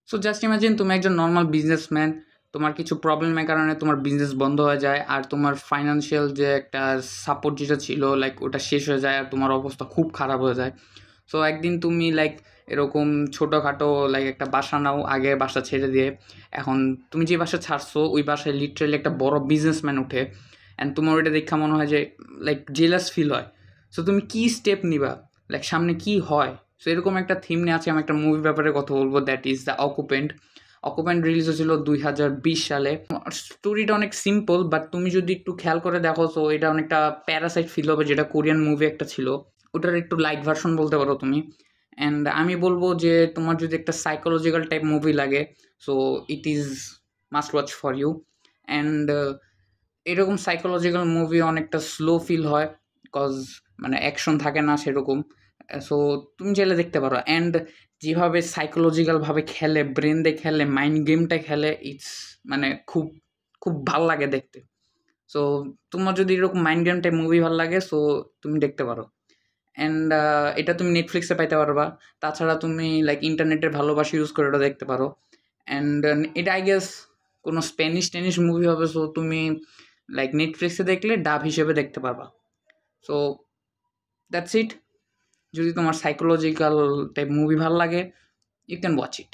So just imagine তুমি একজন normal businessman, তোমার কিছু প্রবলেমের কারণে তোমার বিজনেস বন্ধ হয়ে যায়, আর তোমার ফাইন্যান্সিয়াল যে একটা সাপোর্ট যেটা ছিল লাইক ওটা শেষ হয়ে যায়, আর তোমার অবস্থা খুব খারাপ হয়ে যায়। সো একদিন তুমি লাইক এরকম ছোটোখাটো লাইক একটা বাসা নাও, আগে বাসা ছেড়ে দিয়ে এখন তুমি যে বাসা ছাড়ছো ওই বাসায় লিটারেলি একটা বড় বিজনেসম্যান উঠে, অ্যান্ড তোমার ওইটা দেখা মনে হয় যে লাইক জেলাস ফিল হয়। সো তুমি কী স্টেপ নিবা, লাইক সামনে কী হয়। সো এরকম একটা থিম নিয়ে আছে, আমি একটা মুভির ব্যাপারে কথা বলবো, that is the occupant. Occupant release হয়েছিল 2020 সালে। স্টোরিটা অনেক সিম্পল, বাট তুমি যদি একটু খেয়াল করে দেখো তো এটা অনেকটা প্যারাসাইট ফিল হবে, যেটা কোরিয়ান মুভি একটা ছিল, ওটার একটু লাইট ভার্সন বলতে পারো তুমি। অ্যান্ড আমি বলবো যে তোমার যদি একটা সাইকোলজিক্যাল টাইপ মুভি লাগে, so it is must watch for you. And এরকম সাইকোলজিক্যাল মুভি অনেকটা স্লো ফিল হয়, কজ মানে অ্যাকশন থাকে না সেরকম। সো তুমি চাইলে দেখতে পারো। অ্যান্ড যেভাবে সাইকোলজিক্যালভাবে খেলে, ব্রেন দিয়ে খেলে, মাইন্ড গেমটা খেলে, ইটস মানে খুব খুব ভাল লাগে দেখতে। সো তোমার যদি এরকম মাইন্ড গেম টাইপ মুভি ভালো লাগে, সো তুমি দেখতে পারো। অ্যান্ড এটা তুমি নেটফ্লিক্সে পাইতে পারবা। তাছাড়া তুমি লাইক ইন্টারনেটের ভালোবাসা ইউজ করে ওটা দেখতে পারো। অ্যান্ড এটা আই গেস কোনো স্প্যানিশ টেনিশ মুভি হবে, সো তুমি লাইক নেটফ্লিক্সে দেখলে ডাব হিসেবে দেখতে পারবা। So that's it. যদি তোমার সাইকোলজিক্যাল টাইপ মুভি ভালো লাগে, ইউ ক্যান ওয়াচ ইট।